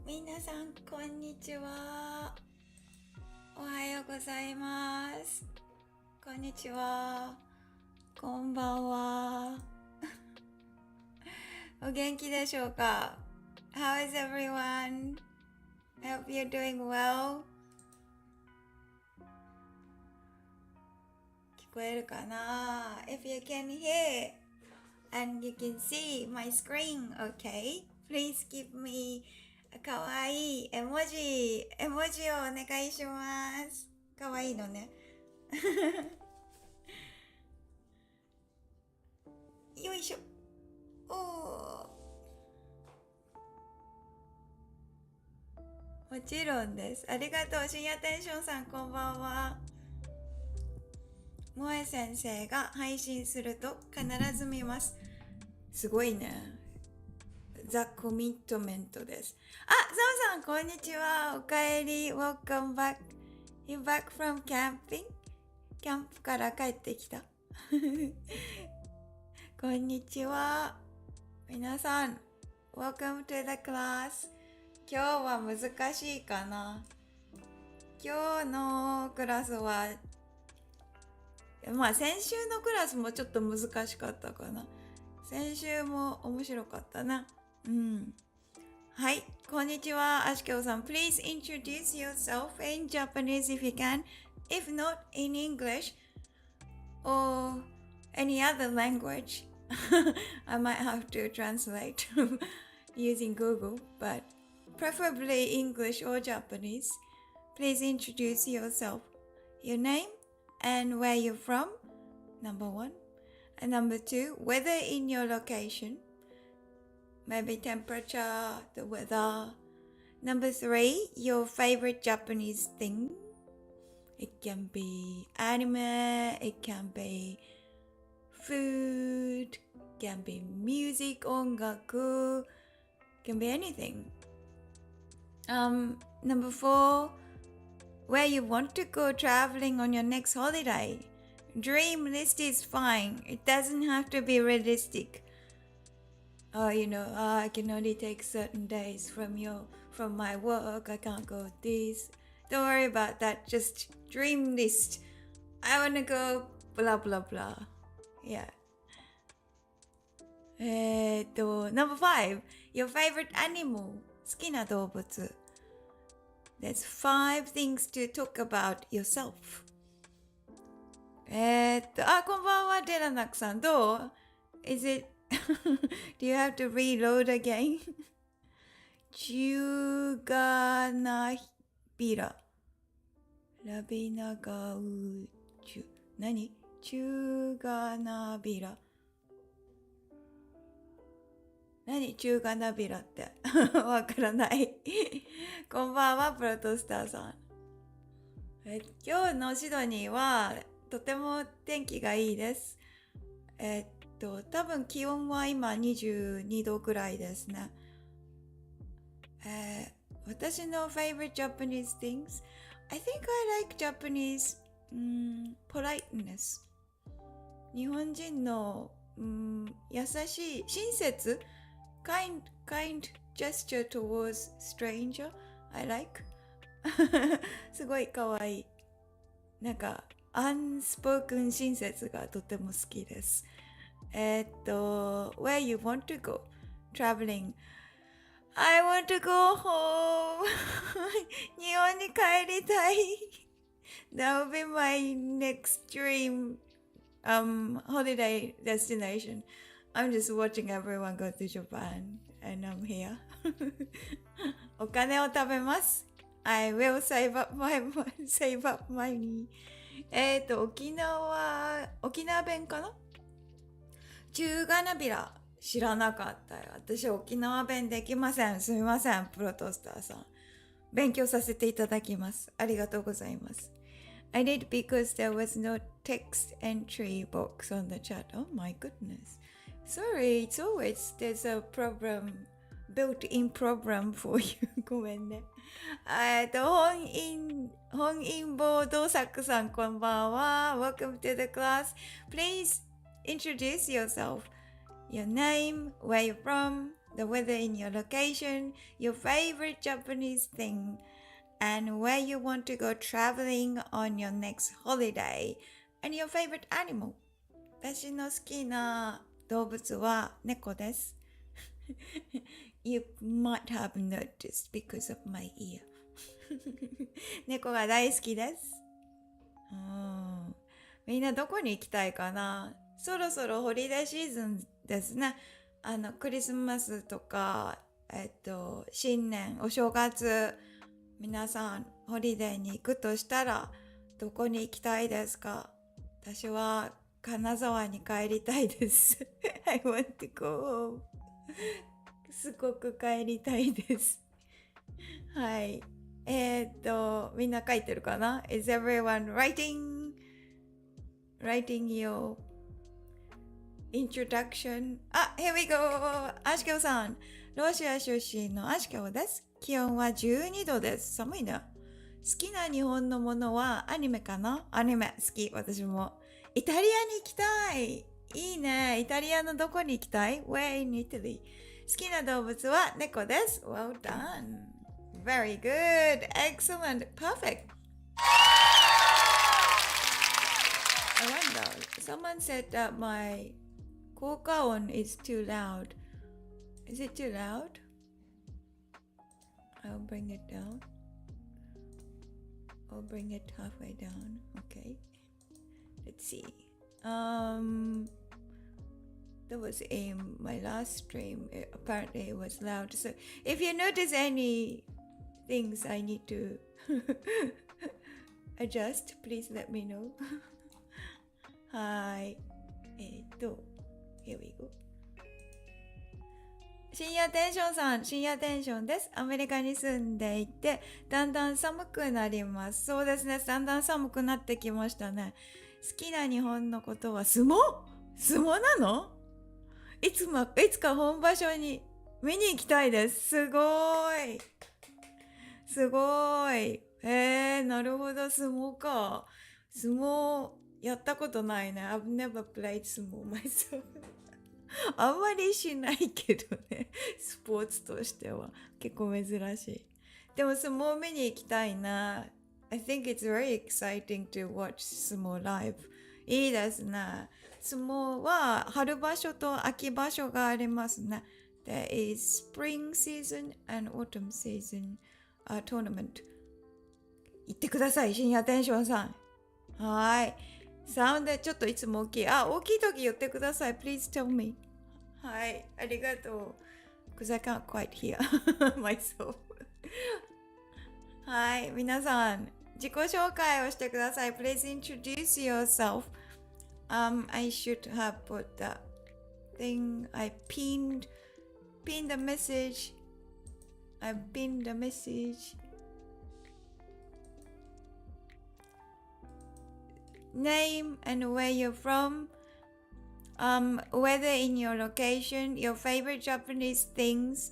皆さんこんにちは。おはようございます。こんにちは。こんばんは。お元気でしょうか？ How is everyone? I hope you're doing well. 聞こえるかな？ If you can hear and you can see my screen, okay? Please give meかわいい絵文字をお願いします。かわいいのね。よいしょ。もちろんです。ありがとう。深夜テンションさん、こんばんは。萌え先生が配信すると必ず見ます。すごいね。ザ・コミットメントです。あ、サムさん、こんにちは。おかえり。Welcome back. You back from camping? キャンプから帰ってきた。こんにちは。皆さん、Welcome to the class. 今日は難しいかな？今日のクラスは、先週のクラスもちょっと難しかったかな。先週も面白かったな。はい、こんにちは、アシケオさん。Please introduce yourself in Japanese if you can. If not, in English or any other language. I might have to translate using Google, but preferably English or Japanese. Please introduce yourself. Your name and where you're from, number 1. And number 2, weather in your location. Maybe temperature, the weather. Number 3, your favorite Japanese thing. It can be anime, it can be food, it can be music, 音楽, it can be anything. Number 4, where you want to go traveling on your next holiday. Dream list is fine. It doesn't have to be realistic. I can only take certain days from my work. I can't go this. Don't worry about that. Just dream list. I want to go blah blah blah. Yeah. Number 5. Your favorite animal. 好きな動物. There's 5 things to talk about yourself. こんばんは、デラナックさん。どう？ Is it Do you have to reload again? 中がなびら。ラビナガウチュ。何？中がなびら。何？中がなびらって。わからない。こんばんは、プロトスターさん。今日のシドニーはとても天気がいいです。多分気温は今22度くらいですね。私の favorite Japanese things? I think I like Japanese politeness. 日本人の、優しい親切 kind gesture towards stranger. I like. すごいかわいい。なんかアンスポークン親切がとても好きです。where you want to go traveling. I want to go home. 日本に帰りたい。That will be my next dream holiday destination. I'm just watching everyone go to Japan and I'm here. お金を食べます。I will save up money. 沖縄弁かな？中がなびら知らなかったよ。私沖縄弁できません。すみません、プロトスターさん。勉強させていただきます。ありがとうございます。I did because there was no text entry box on the chat. Oh my goodness. Sorry, it's always there's a problem, built-in problem for you. ごめんね。本因坊道作さん、こんばんは。Welcome to the class. Please introduce yourself. Your name, where you're from, the weather in your location, your favorite Japanese thing, and where you want to go traveling on your next holiday, and your favorite animal. 私の好きな動物は猫です。You might have noticed because of my ear. 猫が大好きです。みんなどこに行きたいかな。そろそろホリデーシーズンですね。クリスマスとか、新年、お正月、皆さんホリデーに行くとしたらどこに行きたいですか？私は金沢に帰りたいです。I want to go home. すごく帰りたいです。はい。みんな書いてるかな？ Is everyone writing your introduction? あ、here we go! アシケオさん。ロシア出身のアシケオです。気温は12度です。寒いな。好きな日本のものはアニメかな？アニメ好き。私も。イタリアに行きたい。いいね。イタリアのどこに行きたい？ Where in Italy? 好きな動物は猫です。Well done. Very good. Excellent. Perfect. I wonder. Someone said that my 効果音 is too loud. Is it too loud? I'll bring it down. I'll bring it halfway down. Okay. Let's see. That was in my last stream. Apparently it was loud. So if you notice any things I need to adjust, please let me know. はい。Here we go. 深夜テンションさん、深夜テンションです。アメリカに住んでいて、だんだん寒くなります。そうですね、だんだん寒くなってきましたね。好きな日本のことは相撲なの？いつか本場所に見に行きたいです。すごい。なるほど、相撲か。相撲やったことないね。I've never played 相撲 myself. あんまりしないけどね。スポーツとしては結構珍しい。でも相撲見に行きたいな。I think it's very exciting to watch 相撲 live. いいですね。相撲は春場所と秋場所がありますね。There is spring season and autumn season tournament. 言ってください、深夜テンションさん。はい。サウンドちょっといつも大きい。大きい時言ってください。Please tell me. はい。ありがとう。Because I can't quite hear myself. はい。皆さん、自己紹介をしてください。Please introduce yourself.I should have put that thing. I pinned the message. I pinned the message.Name and where you're from, weather in your location, your favorite Japanese things,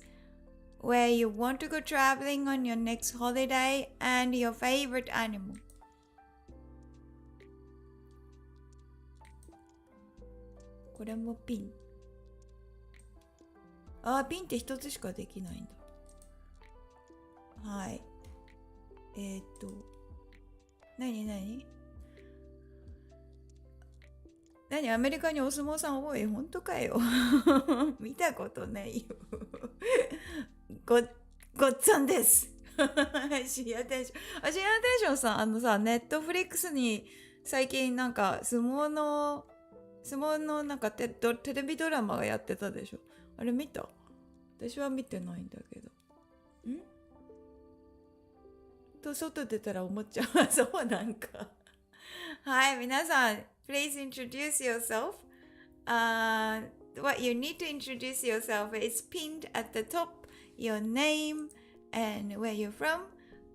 where you want to go traveling on your next holiday, and your favorite animal. これもピン。ピンって一つしかできないんだ。はい。何アメリカにお相撲さん多い？本当かよ。見たことないよ。ごっつぁんです。深夜テンションさん、ネットフリックスに最近なんか相撲のなんかテレビドラマがやってたでしょ。あれ見た？私は見てないんだけど。と外出たら思っちゃう。そうなんか。はい、皆さん。Please introduce yourself. What you need to introduce yourself is pinned at the top, your name and where you're from,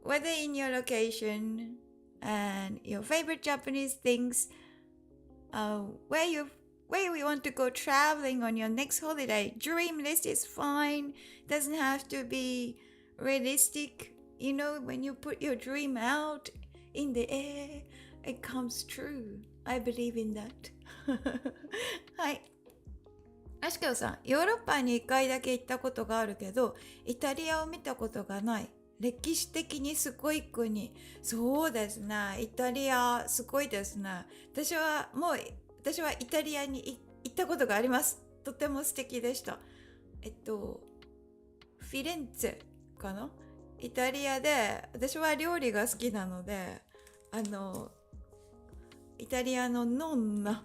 whether in your location, and your favorite Japanese things, where you want to go traveling on your next holiday. Dream list is fine. Doesn't have to be realistic. You know, when you put your dream out in the air, it comes true.I believe in that. はい。アシカオさん、ヨーロッパに1回だけ行ったことがあるけど、イタリアを見たことがない。歴史的にすごい国。そうですね。イタリア、すごいですね。私はイタリアに行ったことがあります。とても素敵でした。フィレンツェかな、イタリアで、私は料理が好きなので、イタリアのノンナ、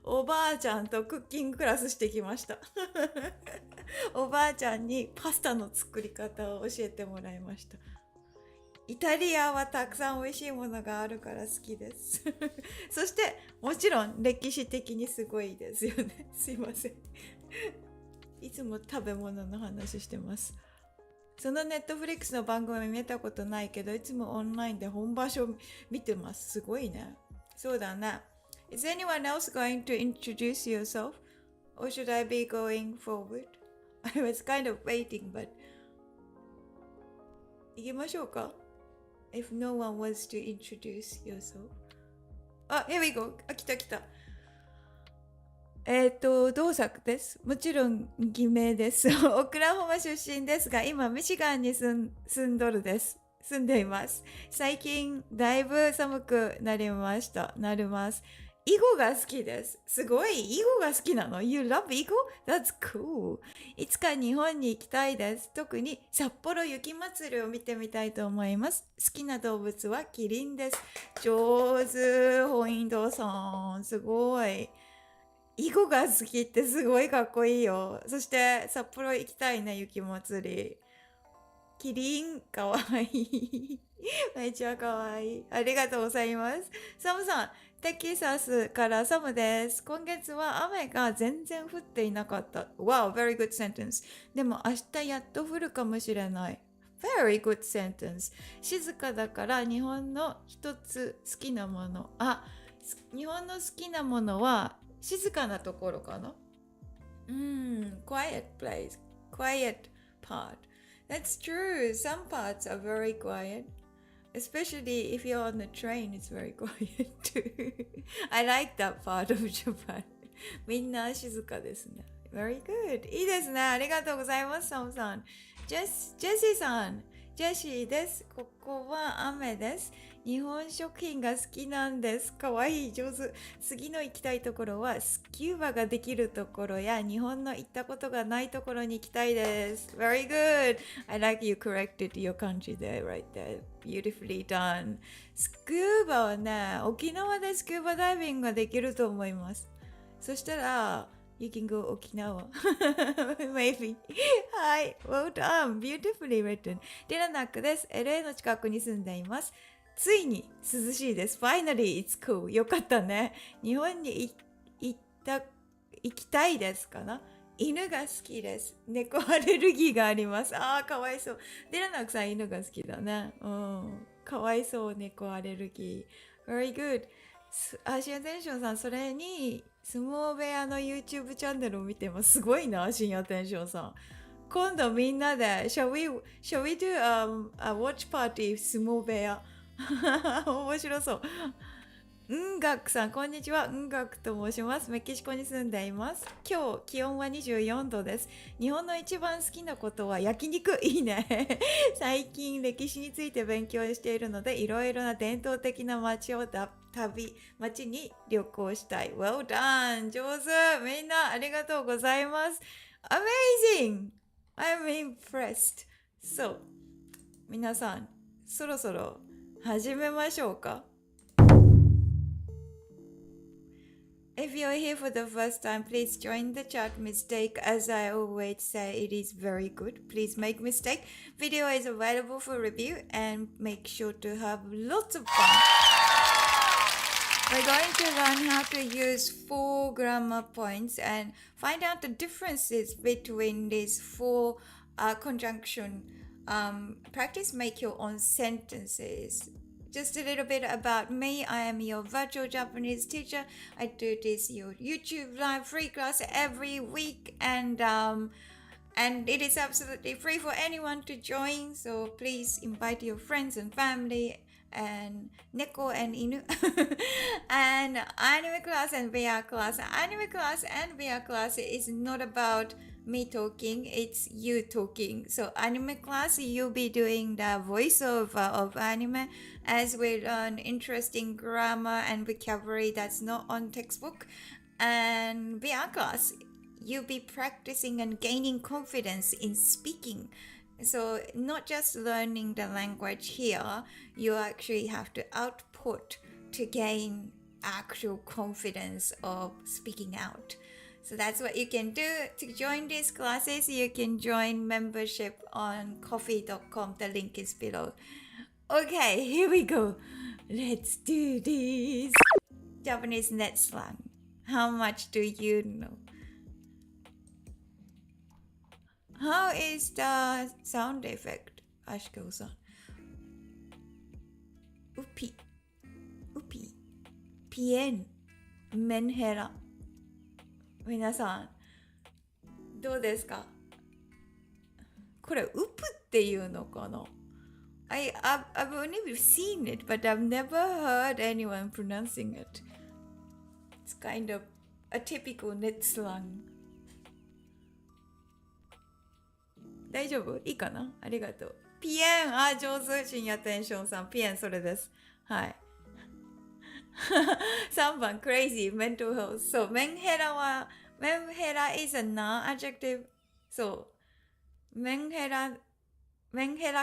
おばあちゃんとクッキングクラスしてきました。おばあちゃんにパスタの作り方を教えてもらいました。イタリアはたくさん美味しいものがあるから好きです。そしてもちろん歴史的にすごいですよね。すいません。いつも食べ物の話してます。そのネットフリックスの番組見たことないけど、いつもオンラインで本場所見てます。すごいね。そうだね。Is anyone else going to introduce yourself? Or should I be going forward? I was kind of waiting, but 行きましょうか If no one wants to introduce yourself. あ、here we go. あ、来た来た。同作です。もちろん偽名です。オクラホマ出身ですが、今ミシガンに住んでいます。最近だいぶ寒くなりました。なります。囲碁が好きです。すごい。囲碁が好きなの ?You love 囲碁 ?That's cool. いつか日本に行きたいです。特に札幌雪まつりを見てみたいと思います。好きな動物はキリンです。上手。本因堂さん。すごい。囲碁が好きってすごいかっこいいよ。そして札幌行きたいね、雪まつり。キリン、かわいい。めっちゃかわいい。ありがとうございます。サムさん、テキサスからサムです。今月は雨が全然降っていなかった。Wow, very good sentence. でも明日やっと降るかもしれない。Very good sentence. 静かだから日本の一つ好きなもの。日本の好きなものは静かなところかな。quiet place, quiet part. That's true. Some parts are very quiet. Especially if you're on the train, it's very quiet too. I like that part of Japan. みんな静かですね。Very good. いいですね。ありがとうございます、サムさん。ジェシーさん。ジェシーです。ここは雨です。日本食品が好きなんです。かわいい、上手。次の行きたいところはスキューバができるところや日本の行ったことがないところに行きたいです。Very good. I like you corrected your country there, right there. Beautifully done. スキューバはね、沖縄でスキューバダイビングができると思います。そしたら、You can go 沖縄。Maybe. はい。Well done. Beautifully written. ディラナックです。LA の近くに住んでいます。ついに涼しいです。Finally, it's cool. よかったね。日本に行きたいですかな。犬が好きです。猫アレルギーがあります。かわいそう。ディラナックさん犬が好きだね。かわいそう、猫アレルギー。Very good. アシアテンションさん、それに相撲部屋の YouTube チャンネルを見てます。すごいな、アシアテンションさん。今度みんなで、shall we do a watch party 相撲部屋面白そう。ガクさん、こんにちは。ガクと申します。メキシコに住んでいます。今日、気温は24度です。日本の一番好きなことは焼肉。いいね。最近、歴史について勉強しているので、いろいろな伝統的な街に旅行したい。Well done! 上手！みんな、ありがとうございます。Amazing! I'm impressed. そう。皆さん、そろそろ始めましょうか。If you're here for the first time, please join the chat. Mistake, as I always say, it is very good. Please make mistake. Video is available for review and make sure to have lots of fun. We're going to learn how to use 4 grammar points and find out the differences between these 4 conjunction. Practice make your own sentences. Just a little bit about me. I am your virtual Japanese teacher. I do this your YouTube live free class every week, and it is absolutely free for anyone to join. So please invite your friends and family and neko and inu. And anime class and VR class. Anime class and VR class is not about me talking, it's you talking. So anime class, you'll be doing the voiceover of anime as we learn interesting grammar and vocabulary that's not on textbook. And VR class, you'll be practicing and gaining confidence in speaking. So not just learning the language here, you actually have to output to gain actual confidence of speaking out. So that's what you can do. To join these classes, you can join membership on coffee.com. The link is below. Okay, here we go. Let's do this. Japanese net slang. How much do you know? How is the sound effect, Ashiko-san? Upi, upi, pien, menhera. 皆さん、どうですか？これ、ウプっていうのかな？ I've only seen it, but I've never heard anyone pronouncing it. It's kind of a typical net slang. 大丈夫？いいかな？ありがとう。ピエン、あ、上手。深夜テンションさん。ピエン、それです。はい。3番、crazy, mental health. そう、メンヘラは、メンヘラ is a non-adjective. そう。メンヘラ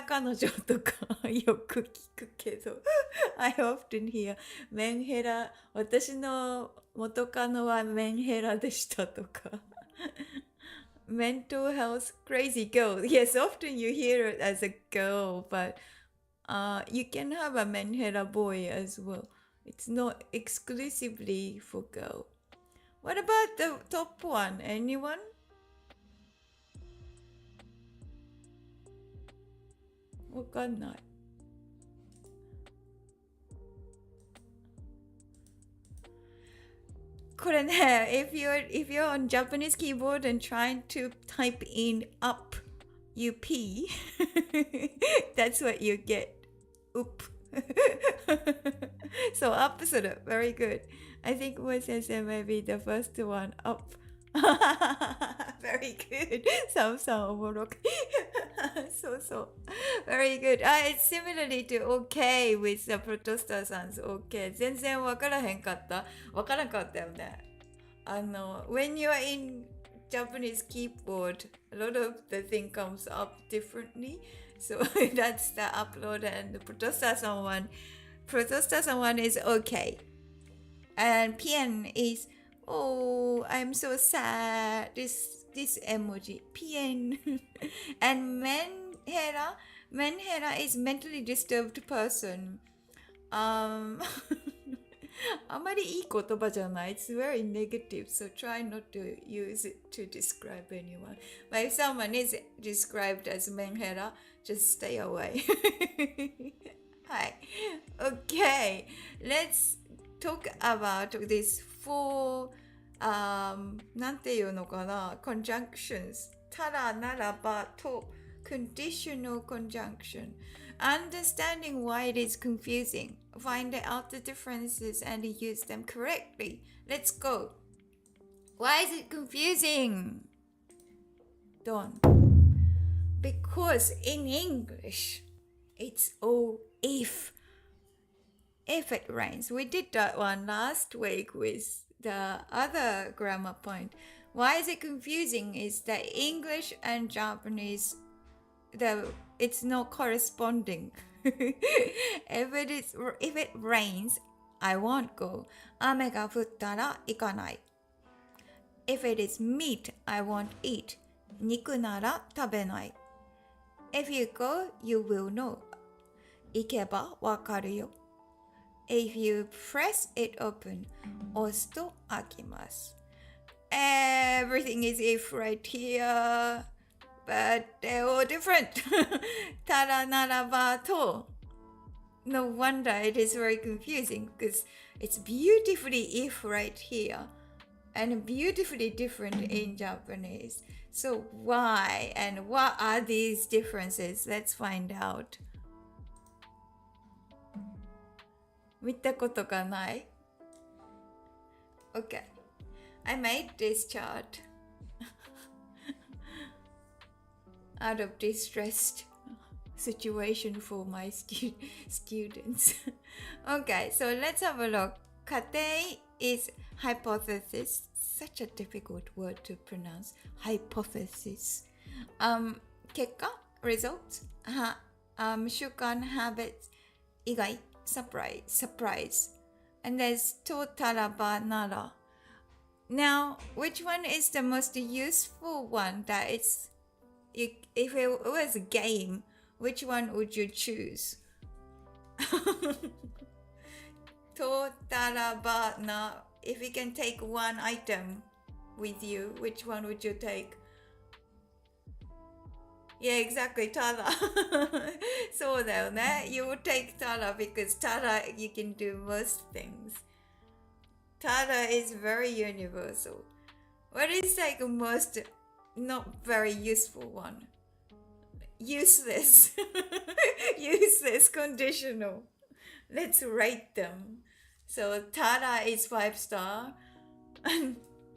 彼女とかよく聞くけどI often hear メンヘラ、私の元カノはメンヘラでしたとかmental health crazy girl. Yes, often you hear it as a girl, but you can have a menhera boy as well. It's not exclusively for girl. What about the top one? Anyone? わかんない。これね、if you're on Japanese keyboard and trying to type in up, up, that's what you get. Up. So up する。Very good. I think Moe sensei may be the first one up. Very good. サムさんおもろく。そうそう。Very good. It's similarly to OK with the protester さん OK. 全然わからへんかった。わからんかったよね。when you are in Japanese keyboard, a lot of the thing comes up differently. So that's the upload and the protester さん one is OK. And PN is oh, I'm so sad. This emoji. PN. And menhera is mentally disturbed person. あまりいい言葉じゃない。It's very negative, so try not to use it to describe anyone. But if someone is described as menhera, just stay away. はい。Okay, let's talk about this four なんていうのかな conjunctions ただならばと conditional conjunction understanding why it is confusing find out the differences and use them correctly. Let's go. Why is it confusing? Don't. Because in English it's all if it rains. We did that one last week with the other grammar point. Why is it confusing is that English and Japanese, it's not corresponding. If it rains, I won't go. 雨が降ったら行かない。If it is meat, I won't eat. 肉なら食べない。If you go, you will know. 行けばわかるよ。If you press it open, 押すと開きます。Everything is if right here, but they're all different. ただならばと No wonder it is very confusing because it's beautifully if right here and beautifully different in Japanese. So why and what are these differences? Let's find out. 見たことがない Okay. I made this chart out of distressed situation for my students. Okay, so let's have a look. 仮定 is hypothesis. Such a difficult word to pronounce. Hypothesis. 結果 results 習慣 habits 以外 surprise. And there's とたらばなら. Now, which one is the most useful one that is, if it was a game, which one would you choose? とたらばな. If you can take one item with you, which one would you take? Yeah, exactly, たら. そうだよね. You would take たら because たら you can do most things. たら is very universal. What is like most not very useful one? Useless. Useless conditional. Let's rate them. So Tara is 5 star.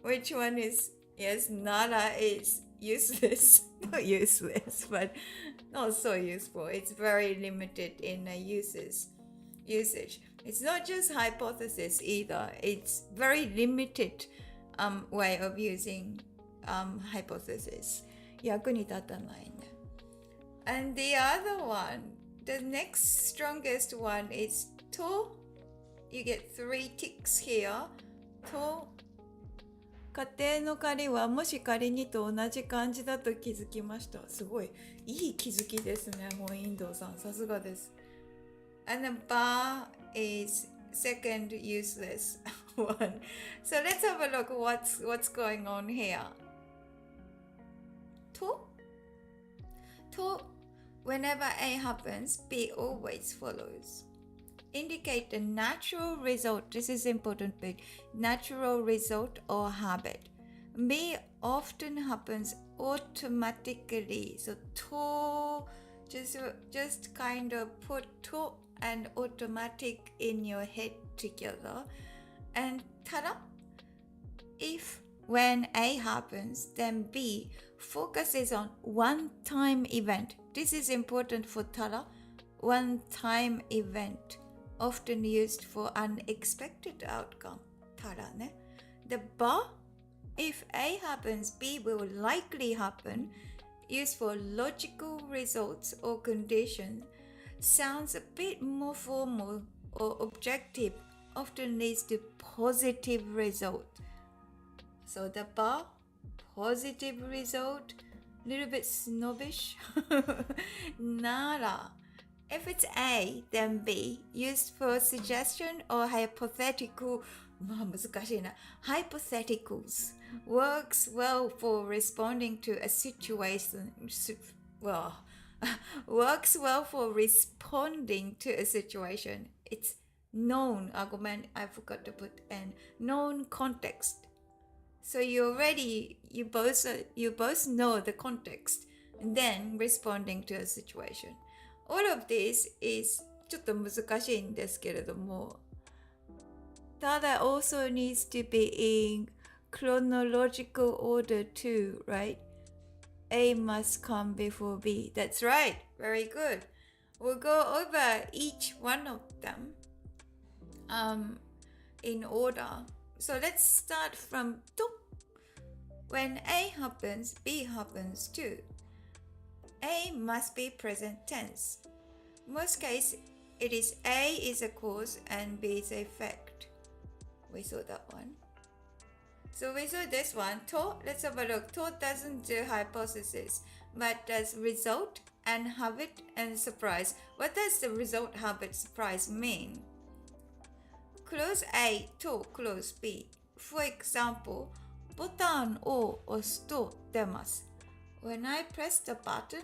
Which one is, yes, Nara is useless. Not useless, but not so useful. It's very limited in usage. It's not just hypothesis either. It's very limited way of using hypothesis. 役に立たないね。And the other one, the next strongest one is と You get 3 ticks here. と家庭の仮はもし仮にと同じ漢字だと気づきました。すごいいい気づきですね。もうインドさんさすがです。And the bar is second useless one. So let's have a look what's going on here. と whenever A happens, B always follows. Indicate the natural result. This is important bit. Natural result or habit. B often happens automatically. So to just kind of put to and automatic in your head together. And tada, if when A happens, then B focuses on one-time event. This is important for tada. One-time event, often used for unexpected outcome. Tada ne. The ba, if A happens, B will likely happen, used for logical results or conditions, sounds a bit more formal or objective, often leads to positive result. So the ba, positive result, little bit snobbish. Nara. If it's A, then B, used for suggestion or hypothetical, 難しいな. Hypotheticals, works well for responding to a situation. Works well for responding to a situation. It's known, I forgot to put N, known context. So you both know the context, and then responding to a situation. All of this is ちょっと難しいんですけれども、ただ also needs to be in chronological order too, right? A must come before B. That's right. Very good. We'll go over each one of them in order. So let's start from と. When A happens, B happens too. A must be present tense. Most cases, it is A is a cause and B is a effect. We saw that one. So we saw this one. To, let's have a look. To doesn't do hypothesis, but does result and habit and surprise. What does the result, habit, surprise mean? Close A to close B. For example, ボタンを押すと出ます。When I press the button,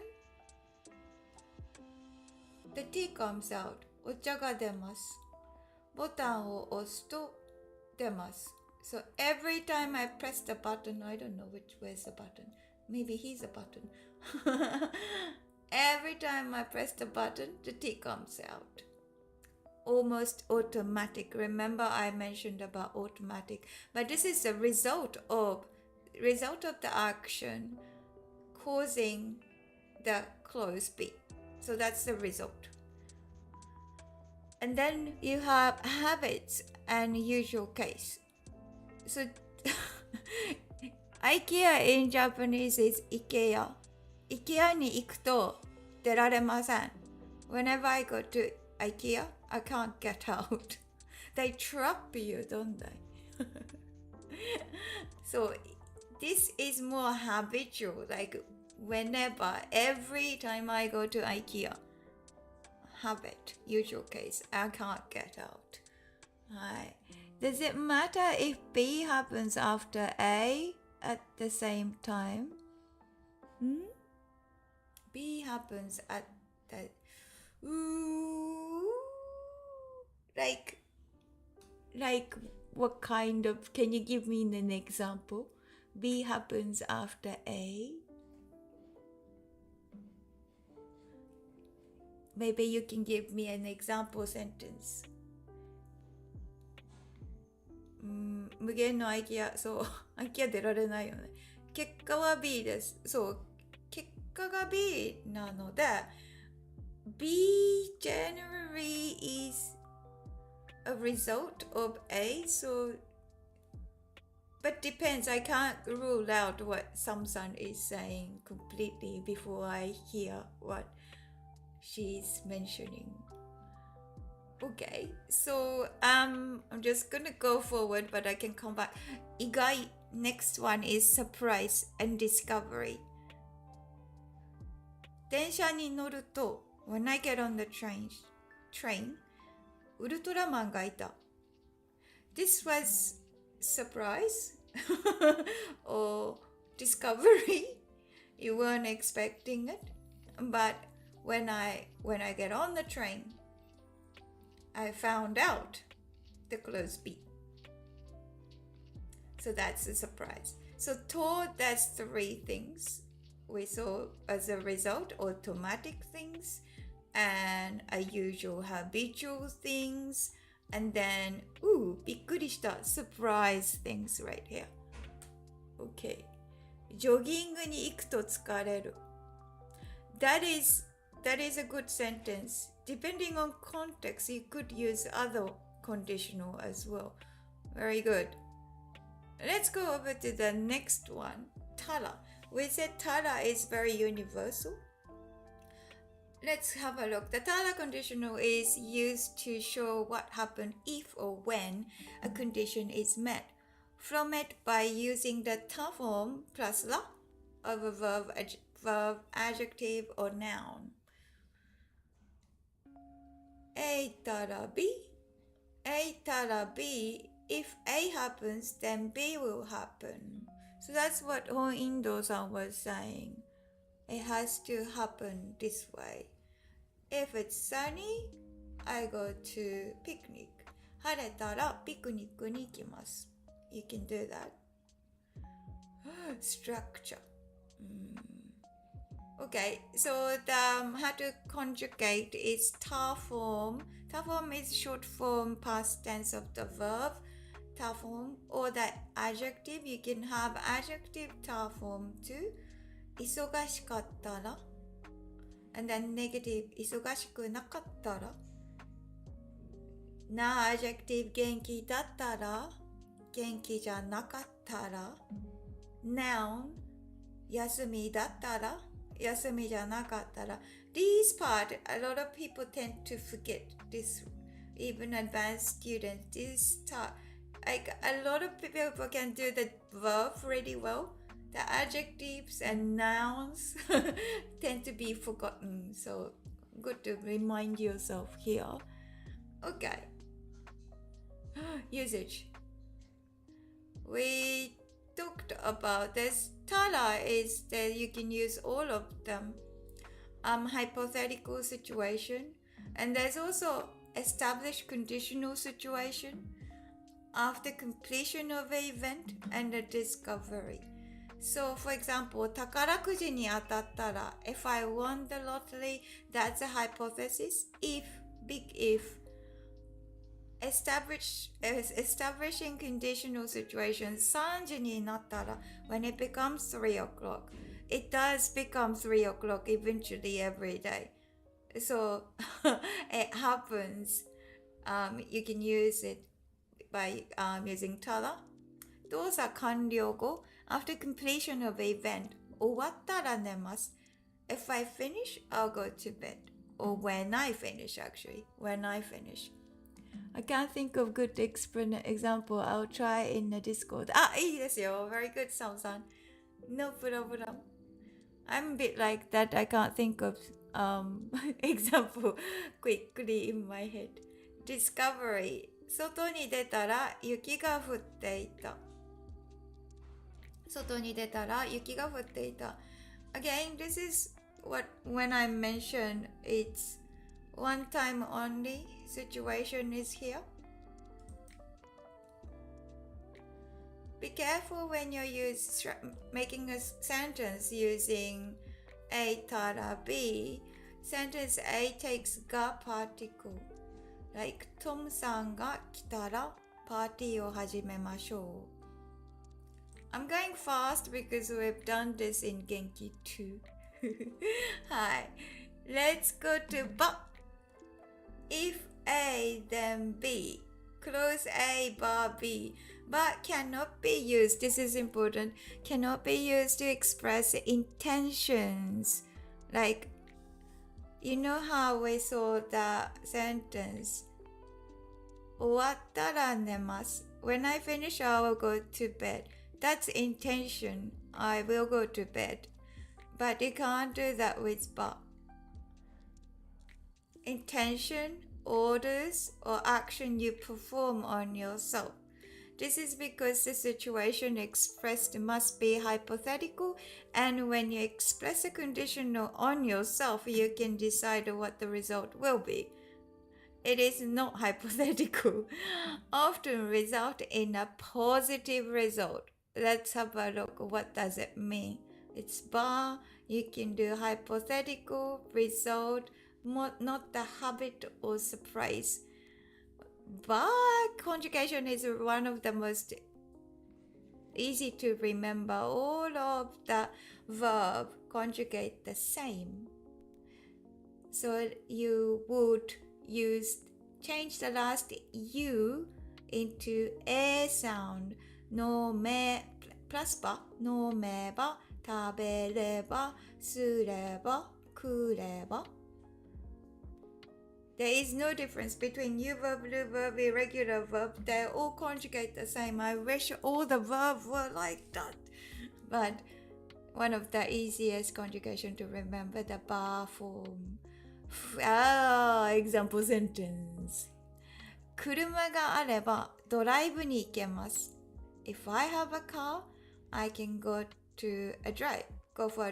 the tea comes out. お茶が出ます。ボタンを押すと出ます。So every time I press the button, I don't know where's the button. Maybe he's a button. Every time I press the button, the tea comes out. almost automatic. Remember I mentioned about automatic, but this is the result of the action causing the close beat. So that's the result. And then you have habits and usual case. So IKEA in Japanese is IKEA. IKEA に行くと出られません。Whenever I go to IKEA, I can't get out. They trap you, don't they? So this is more habitual, like whenever, every time I go to IKEA. Habit, usual case, I can't get out. Does it matter if B happens after A at the same time? B happens at the... Like what kind of... Can you give me an example? B happens after A. Maybe you can give me an example sentence. 無限の IKEA、 そう、IKEA 出られないよね。結果は B です。そう、結果が B なので、B generally is a result of A, so, but depends. I can't rule out what Sam-san is saying completely before I hear what she's mentioning. Okay, so I'm just gonna go forward, but I can come back. Igai, next one is surprise and discovery. 電車に乗ると when I get on the train, ウルトラマンがいた。This was surprise or discovery. You weren't expecting it, but when I get on the train, I found out the close beat. So that's a surprise. So toward, that's 3 things we saw as a result: automatic things and a usual habitual things, and then びっくりした surprise things right here. Okay. ジョギングに行くと疲れる。That is a good sentence. Depending on context, you could use other conditional as well. Very good. Let's go over to the next one. Tara. We said Tara is very universal. Let's have a look. The Tara conditional is used to show what happened if or when a condition is met. From it by using the ta form plus la of a verb, adjective, or noun. A たら B. A たら B. If A happens, then B will happen. So that's what Hon Indo-san was saying. It has to happen this way. If it's sunny, I go to picnic. 晴れたらピクニックに行きます。You can do that. Structure. Okay, so how to conjugate is ta form. Ta form is short form past tense of the verb. Ta form, or the adjective. You can have adjective ta form too. 忙しかったら. And then negative, 忙しくなかったら. Na adjective, 元気だったら. 元気じゃなかったら. Noun, 休みだったら. 休みじゃなかったら. This part, a lot of people tend to forget this, even advanced students. This like a lot of people can do the verb really well. The adjectives and nouns tend to be forgotten. So good to remind yourself here. Okay. Usage. We talked about this. Tara is that you can use all of them. Hypothetical situation. And there's also established conditional situation after completion of an event and a discovery. So for example, 宝くじに当たったら if I won the lottery, that's a hypothesis. If, big if, establishing conditional situations 3時になったら when it becomes 3 o'clock it does become 3 o'clock eventually every day so it happens you can use it by using ただ動作完了後 after completion of an event 終わったら寝ます if I finish I'll go to bed or when I finish actually when I finish I can't think of good example. I'll try in the Discord. いいですよ. Very good, Sam-san. No problem. I'm a bit like that. I can't think of example quickly in my head. Discovery. 外に出たら雪が降っていた. 外に出たら雪が降っていた. Again, this is what when I mention it's one time only situation is here. Be careful when you're making a sentence using A たら B. Sentence A takes が particle. Like トムさんが来たらパーティーを始めましょう. I'm going fast because we've done this in Genki too. はい。Let's go to but.If A, then B. Close A, bar B. But cannot be used, this is important, cannot be used to express intentions. Like, you know how we saw the sentence, 終わったら寝ます. When I finish, I will go to bed. That's intention. I will go to bed. But you can't do that with but.Intention, orders, or action you perform on yourself. This is because the situation expressed must be hypothetical, and when you express a conditional on yourself, you can decide what the result will be. It is not hypothetical. Often result in a positive result. Let's have a look. What does it mean? It's bar. You can do hypothetical result.Not the habit or surprise. But conjugation is one of the most easy to remember. All of the verb conjugate the same. So you would change the last U into A sound. 飲め plus ば飲めば食べればすれば食ればThere is no difference between U verb, Lu verb, irregular verb. They all conjugate the same. I wish all the verbs were like that. But one of the easiest conjugation to remember, the bar form. Example sentence. 車があればドライブに行けます. If I have a car, I can go for a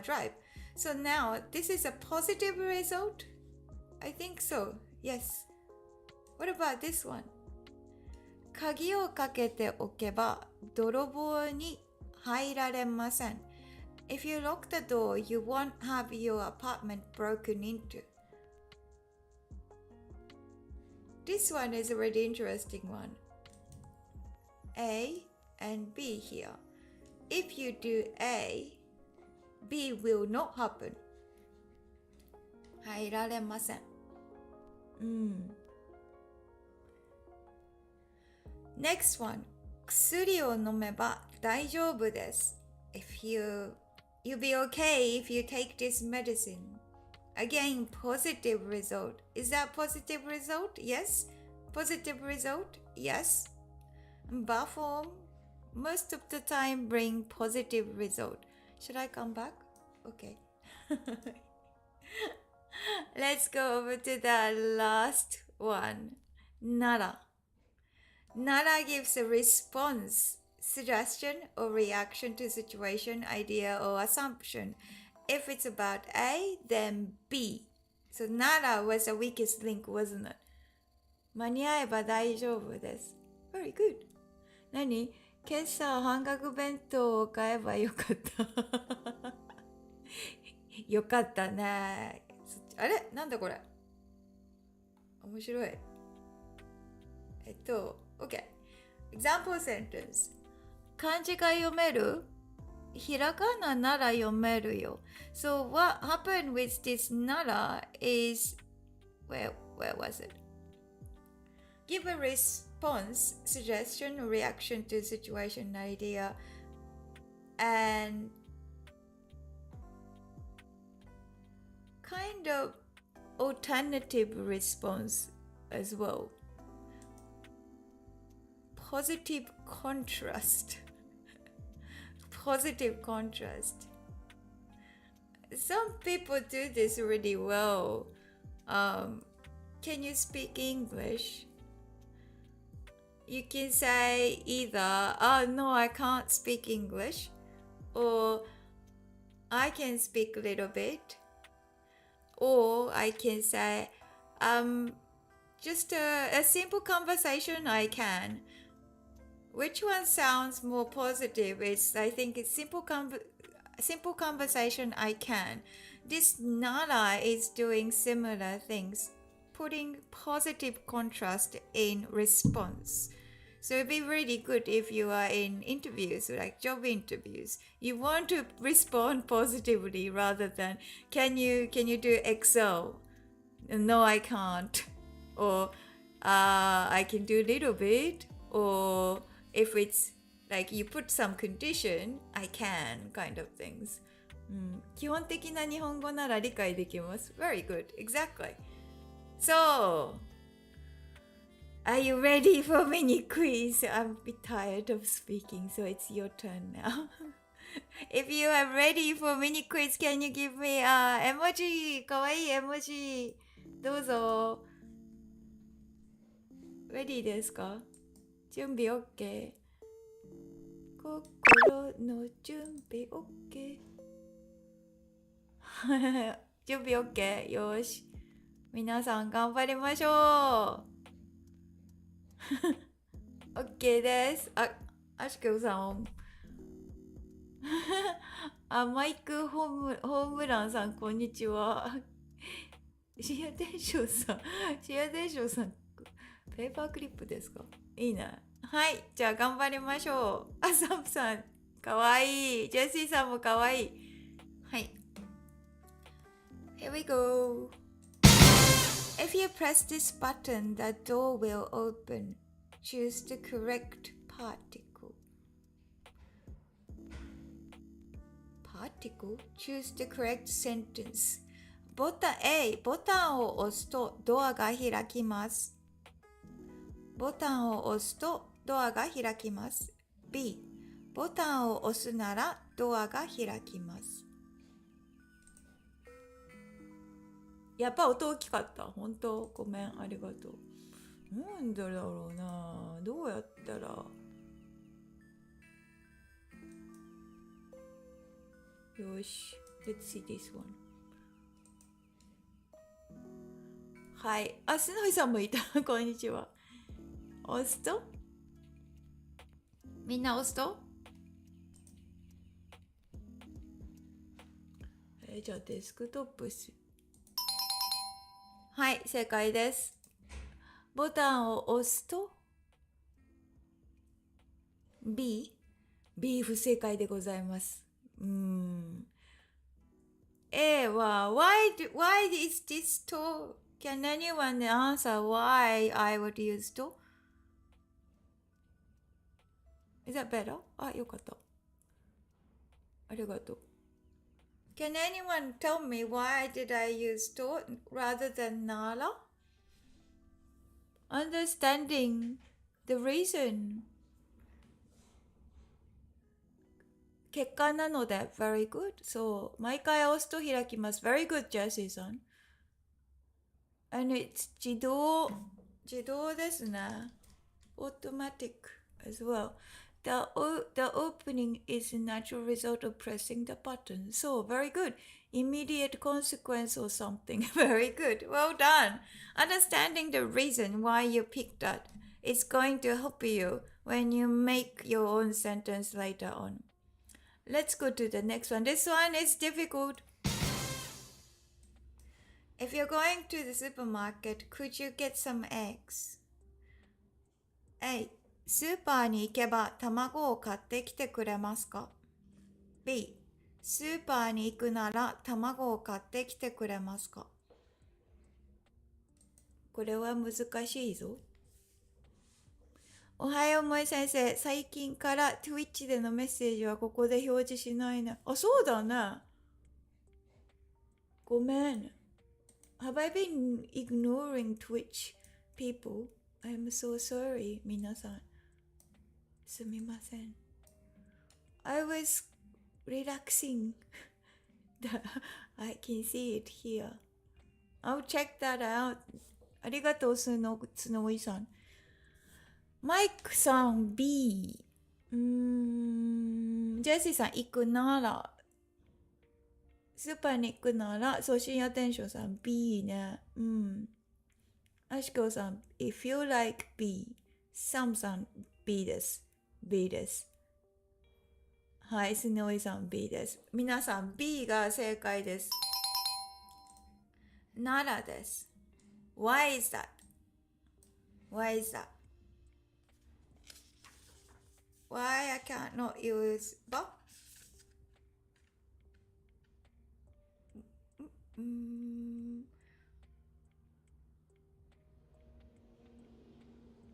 drive. So now, this is a positive result? I think so.Yes. What about this one? 鍵をかけておけば泥棒に入られません. If you lock the door, you won't have your apartment broken into. This one is a really interesting one. A and B here. If you do A, B will not happen. 入られません. Next one. 薬を飲めば大丈夫です. You'll be okay if you take this medicine. Again, positive result. Is that positive result? Yes. Positive result? Yes. But form, most of the time bring positive result. Should I come back? Okay. Let's go over to the last one. Nara. Nara gives a response, suggestion, or reaction to situation, idea, or assumption. If it's about A, then B. So Nara was the weakest link, wasn't it? 間に合えば大丈夫です. Very good. 何?今朝半額弁当を買えばよかった。よかったね。あれなんだこれ面白い。OK. Example sentence. 漢字が読める？ひらがななら読めるよ。So what happened with this nara is, where was it? Give a response, suggestion, or reaction to situation, idea, and kind of alternative response as well. Positive contrast. Positive contrast. Some people do this really well. Can you speak English? You can say either, oh no, I can't speak English, or I can speak a little bit, or I can say, just a simple conversation I can. Which one sounds more positive? I think it's simple conversation I can. This nara is doing similar things, putting positive contrast in response. So it'd be really good if you are in interviews, like job interviews. You want to respond positively rather than, can you do Excel? No, I can't. Or I can do a little bit. Or if it's like you put some condition, I can, kind of things. 基本的な日本語なら理解できます。Very good. Exactly. So, are you ready for mini quiz? I'm a bit tired of speaking, so it's your turn now. If you are ready for mini quiz, can you give me emoji? かわいい絵文字。どうぞ。Ready ですか？準備 OK。心の準備 OK。準備 OK。よし。皆さん頑張りましょう。OK です。アシクさん。マイクホームランさん、こんにちは。シアデショさん、ペーパークリップですか？いいね。はい、じゃあ頑張りましょう。サムさん、かわいい。ジェシーさんもかわいい。はい。Here we go. If you press this button, the door will open. Choose the correct particle. Choose the correct sentence. ボタンを押すとドアが開きます。ボタンを押すとドアが開きます。B、ボタンを押すならドアが開きます。やっぱ音大きかった。本当ごめん、ありがとう。なんだろうな。どうやったら。よし。Let's see this one. はい。スノイさんもいた。こんにちは。押すとみんな押すとじゃあデスクトップはい、正解です。ボタンを押すと B 不正解でございます。A は why is this to? Can anyone answer why I would use to? Is that better? よかった。ありがとう。Can anyone tell me why did I use to rather than nara? Understanding the reason. 結果なので very good. そう。毎回押すと開きます。Very good, Jessie さん。And it's 自動ですね。Automatic as well. The opening is a natural result of pressing the button. So, very good. Immediate consequence or something. Very good. Well done. Understanding the reason why you picked that is going to help you when you make your own sentence later on. Let's go to the next one. This one is difficult. If you're going to the supermarket, could you get some eggs? A、スーパーに行けば卵を買ってきてくれますか？ B、スーパーに行くなら卵を買ってきてくれますか？これは難しいぞ。おはようもえ先生、最近から Twitch でのメッセージはここで表示しないね。あ、そうだね。ごめん。Have I been ignoring Twitch people? I'm so sorry, 皆さん。すみません。I was relaxing. I can see it here. I'll check that out. ありがとう、つのいさん。マイクさん B。ジェシーさん行くなら。スーパーに行くなら、そう、深夜テンションさん B ね。アシコさん、If you like B。サムさん B です。B です。はい、スノイさん B です。皆さん B が正解です。ならです。Why is that? Why is that? Why I cannot use but?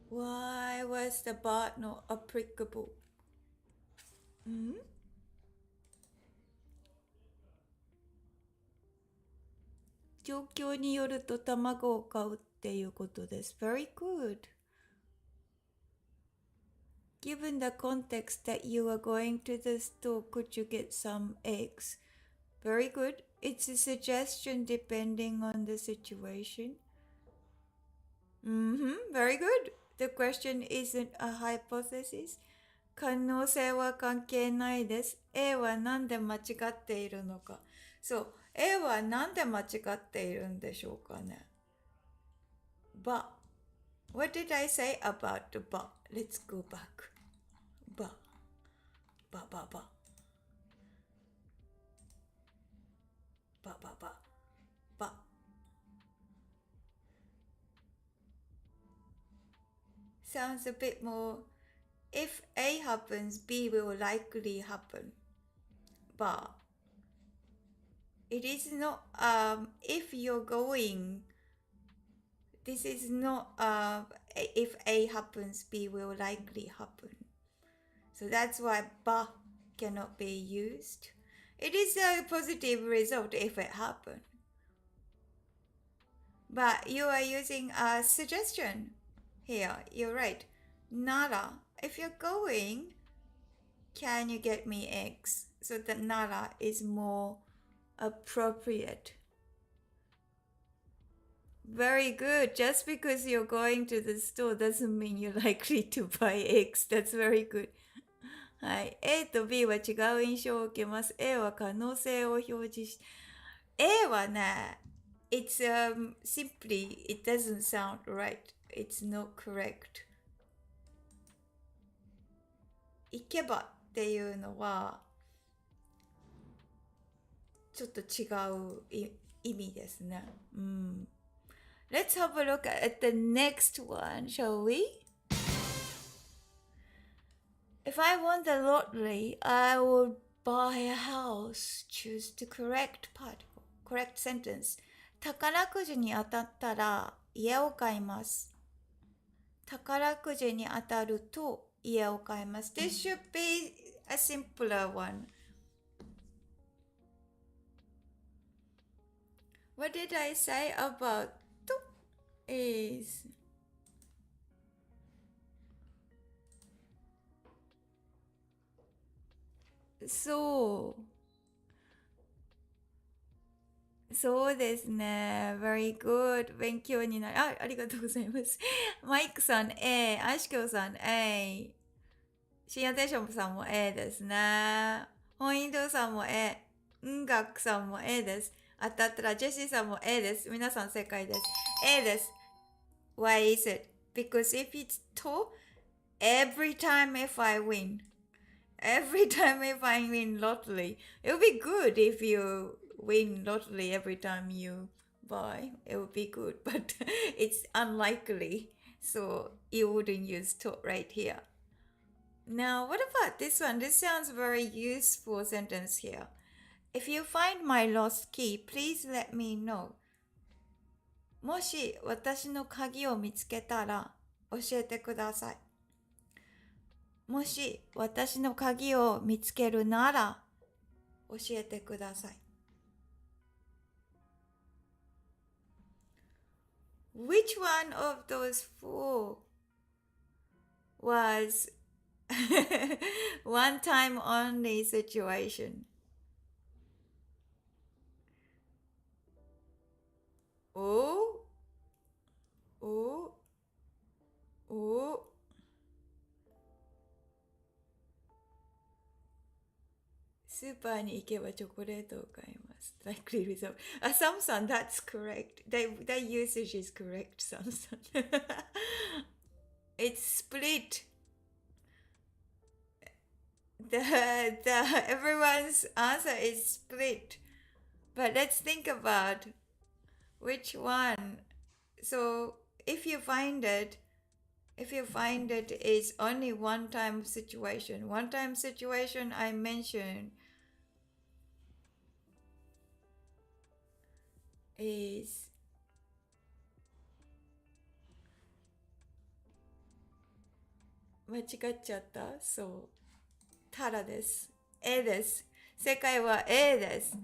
Why was the but not applicable? 状況によると卵を買うっていうことです。Very good. Given the context that you are going to the store, could you get some eggs? Very good. It's a suggestion depending on the situation. Very good. The question isn't a hypothesis. 可能性は関係ないです。A は何で間違っているのか。そう。A は何で間違っているんでしょうかね。But. What did I say about the but? Let's go back. But. But. But. Sounds a bit more. If A happens, B will likely happen. But it is not if you're going, this is not if A happens, B will likely happen. So that's why ba cannot be used. It is a positive result if it happens. But you are using a suggestion here. You're right. Nara, if you're going, can you get me eggs? So the Nara is more appropriate. Very good. Just because you're going to the store doesn't mean you're likely to buy eggs. That's very good. はい。A と B は違う印象を受けます。A は可能性を表示し、A はね、it's simply, it doesn't sound right. It's not correct. 行けばっていうのは、ちょっと違う意味ですね。Let's have a look at the next one, shall we? If I won the lottery, I would buy a house. Choose the correct particle. Correct sentence. 宝くじに当たったら家を買います。宝くじに当たると家を買います。This should be a simpler one. What did I say about to is? そうですね。Very good. 勉強になる。ありがとうございます。マイクさん A、アシキョウさん A、深夜テンションさんも A ですね。本インドさんも A、ンガクさんも A です。当たったらジェシーさんも A です。皆さん正解です。A です。Why is it? Because if it's と every time if I win.Every time if I win lottery, it would be good if you win lottery every time you buy. It would be good, but it's unlikely So you wouldn't use to right here. Now, what about this one? This sounds very useful sentence here. If you find my lost key, please let me know. もし私の鍵を見つけたら教えてください。もし私の鍵を見つけるなら教えてください。Which one of those four was one time only situation? おおおスーパーに行けばチョコレートを買います。Likely result. Samson, that's correct. That usage is correct, Samson. It's split. Everyone's answer is split. But let's think about which one. So if you find it is only one time situation. One time situation I mentioned is間違っちゃった。そう。ただです。A です。正解は A です。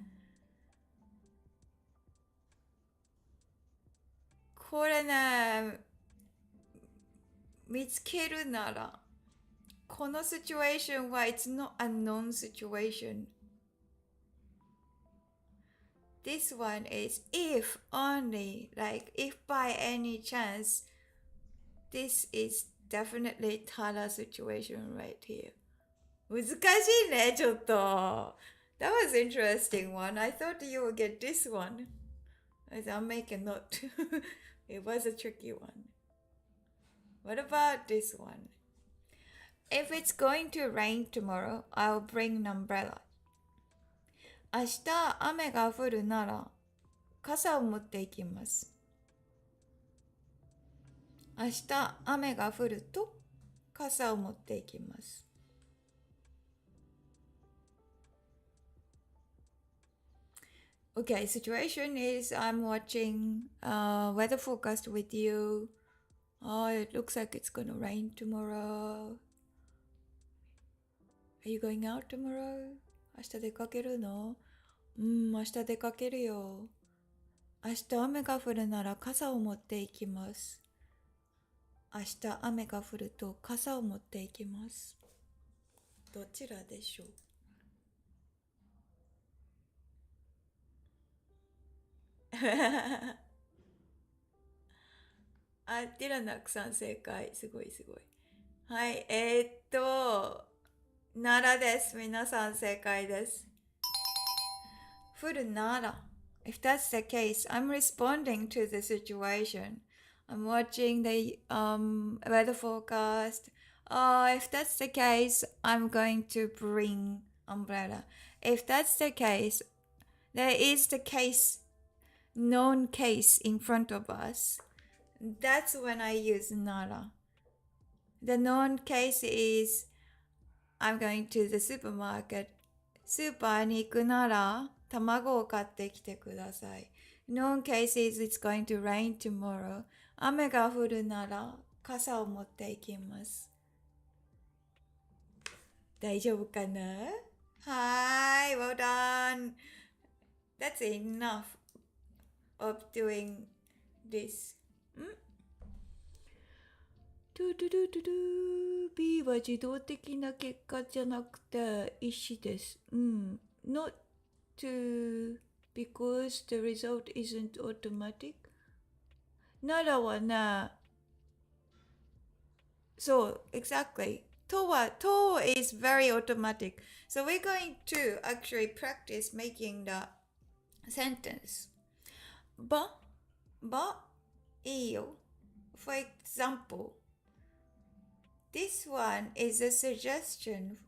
これね、見つけるなら、この situation は it's not a known situation. This one is if only, like if by any chance, this is definitely Tara situation right here. 難しいね、ちょっと。That was interesting one. I thought you would get this one. I'll make a note. It was a tricky one. What about this one? If it's going to rain tomorrow, I'll bring an umbrella. 明日雨が降るなら傘を持っていきます。明日雨が降ると傘を持っていきます。Okay, situation is I'm watching weather forecast with you. Oh, it looks like it's gonna rain tomorrow. Are you going out tomorrow? 明日出かけるの？明日出かけるよ。明日雨が降るなら傘を持っていきます。明日雨が降ると傘を持っていきます。どちらでしょう？あ、ディラナックさん正解。すごいすごい。はい、奈良です。皆さん正解です。降るなら。If that's the case, I'm responding to the situation. I'm watching the weather forecast. If that's the case, I'm going to bring umbrella. If that's the case, there is the case, known case in front of us. That's when I use nara. The known case is I'm going to the supermarket. スーパーに行くなら卵を買ってきてください。Known case is it's going to rain tomorrow. 雨が降るなら傘を持っていきます。大丈夫かな？はい、well done. That's enough of doing this. B は自動的な結果じゃなくて意思です。Not to because the result isn't automatic. ならはね。So, exactly. と is very automatic. So we're going to actually practice making the sentence. ばいいよ。For example, this one is a suggestion.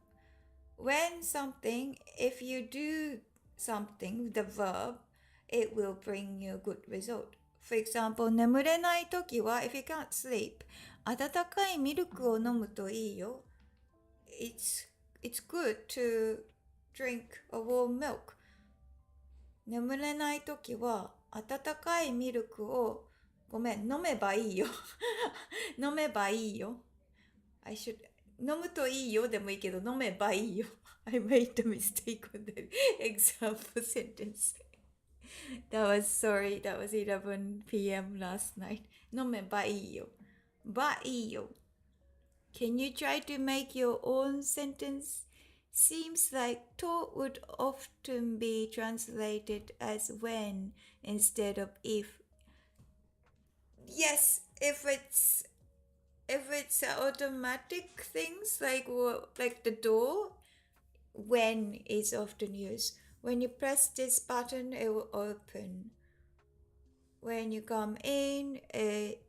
When something, if you do something, the verb, it will bring you a good result. For example, 眠れないときは if you can't sleep, 温かいミルクを飲むといいよ。It's good to drink a warm milk. 眠れないときは温かいミルクを飲めばいいよ。飲めばいいよ。飲むといいよでもいいけど飲めばいいよ。I made a mistake on the example sentence. That was 11 p.m. last night. 飲めばいいよ。ばいいよ。Can you try to make your own sentence? Seems like to would often be translated as when instead of if. Yes, if it's automatic things like the door, when is often used. When you press this button, it will open. When you come in, it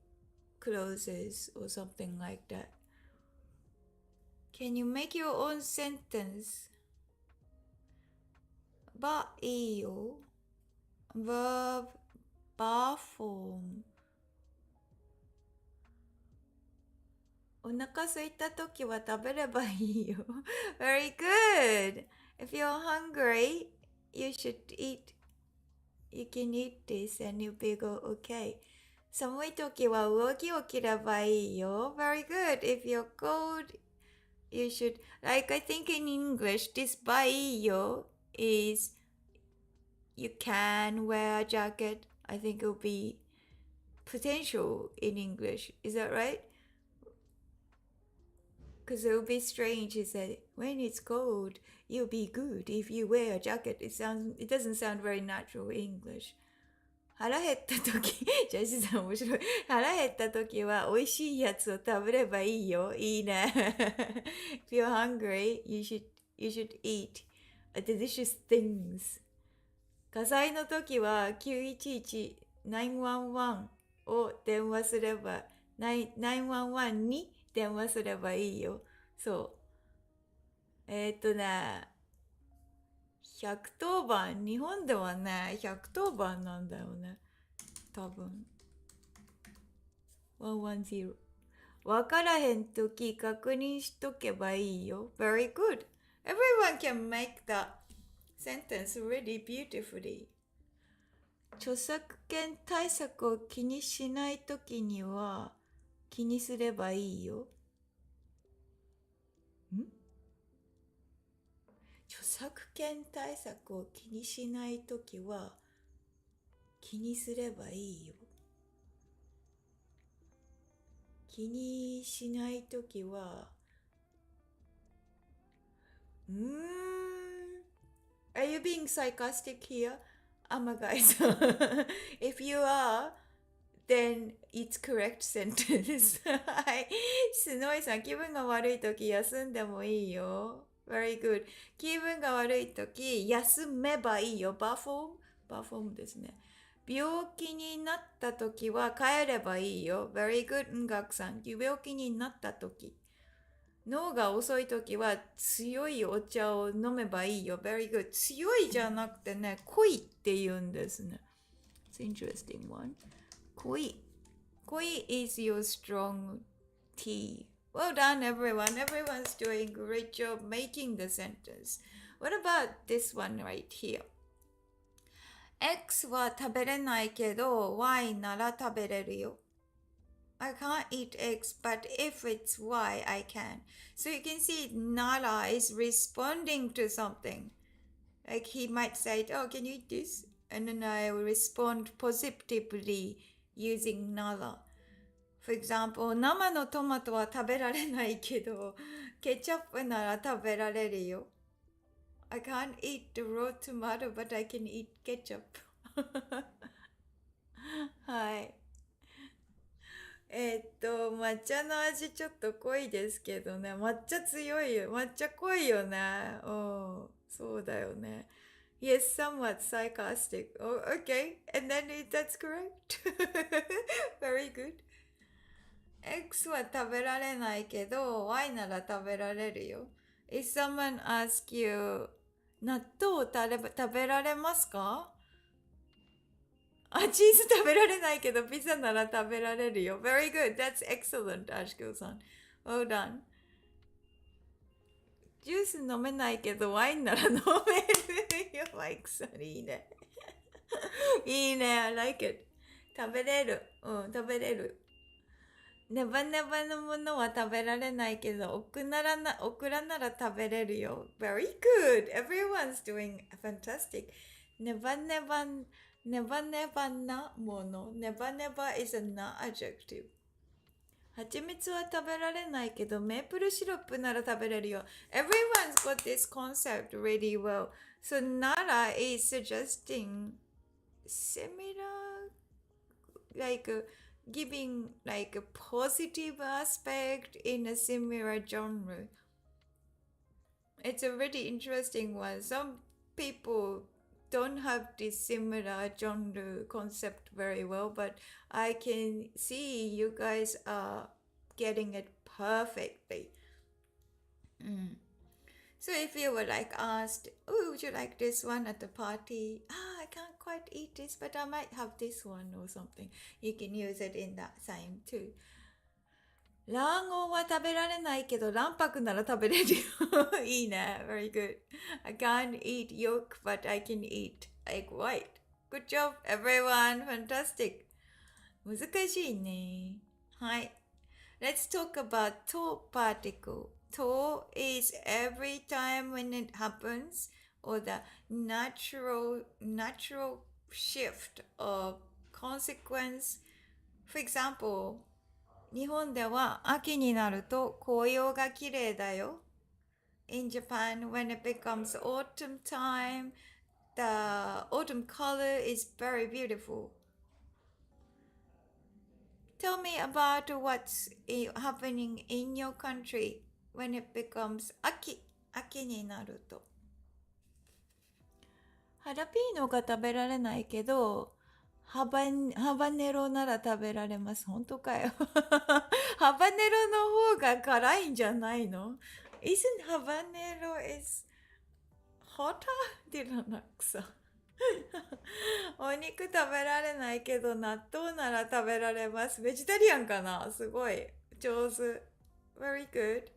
closes or something like that. Can you make your own sentence? ばいいよ。verb, bar form. お腹空いたときは食べればいいよ。Very good. If you're hungry, you should eat. You can eat this and you'll be okay. 寒いときは上着を着ればいいよ。Very good. If you're cold, you should, like I think in English, this ばいいよ is you can wear a jacket. I think it will be potential in English. Is that right? Because it would be strange to say, when it's cold, you'll be good if you wear a jacket. It doesn't sound very natural in English. 腹減った時、ジャジさん面白い。腹減った時は美味しいやつを食べればいいよ。いいね。If you're hungry, you should eat delicious things. 火災の時は911 911を電話すれば911に電話すればいいよ。そう。110番、日本ではね、110番なんだよね。多分。110。わからへんとき確認しとけばいいよ。Very good. Everyone can make that sentence really beautifully. 著作権対策を気にしないときには気にすればいいよ。著作権対策を気にしないときは気にすればいいよ。気にしないときはAre you being sarcastic here? guys. If you are, then it's correct sentence. はい。スノイさん、気分が悪いとき休んでもいいよ。Very good. 気分が悪いとき休めばいいよ。バフォームですね。病気になったときは帰ればいいよ。Very good. んがくさん、病気になったとき。脳が遅いときは強いお茶を飲めばいいよ。Very good. 強いじゃなくてね、濃いって言うんですね。It's an interesting one. 濃い is your strong tea. Well done, everyone. Everyone's doing a great job making the sentence. What about this one right here? X は食べれないけど Y なら食べれるよ。I can't eat eggs, but if it's Y, I can. So you can see Nara is responding to something. Like he might say, oh, can you eat this? And then I will respond positively using Nara. For example, 生のトマトは食べられないけど、ケチャップなら食べられるよ。I can't eat the raw tomato, but I can eat ketchup. はい。抹茶の味ちょっと濃いですけどね。抹茶強いよ。抹茶濃いよね。そうだよね。Yes, somewhat sarcastic. Oh, okay. And then that's correct. Very good. X は食べられないけど、Y なら食べられるよ。If someone asks you, 納豆を食べられますかあ、チーズ食べられないけど、ピザなら食べられるよ。Very good. That's excellent, アシコさん。Well done. ジュース飲めないけど、ワインなら飲めるよ。マイクさん、いいね。いいね。I like it. 食べれる。うん、食べれる。ネバネバのものは食べられないけど、オクラなら食べれるよ。Very good. Everyone's doing fantastic. ネバネバ、ネバネバなもの。ネバネバ is a not adjective. 蜂蜜は食べられないけど、メープルシロップなら食べれるよ。Everyone's got this concept really well. So Nara is suggesting similar, like giving like a positive aspect in a similar genre. It's a really interesting one. Some people don't have this similar genre concept very well, but I can see you guys are getting it perfectly. So if you were like asked, oh, would you like this one at the party? I can't quite eat this, but I might have this one or something. You can use it in that same too. 卵黄は食べられないけど、卵白なら食べれるよ。いいね。Very good. I can't eat yolk, but I can eat egg white. Good job, everyone. Fantastic. 難しいね。はい。Let's talk about to particle. To is every time when it happens, or the natural shift of consequence. For example, 日本では秋になると紅葉が綺麗だよ。In Japan, when it becomes autumn time, the autumn color is very beautiful. Tell me about what's happening in your country when it becomes 秋になると。ハラピーノが食べられないけど、ハバネロなら食べられます。本当かよ。ハバネロの方が辛いんじゃないの？ Isn't ハバネロ is hotter? ディラナックさん。お肉食べられないけど納豆なら食べられます。ベジタリアンかな？すごい上手。Very good.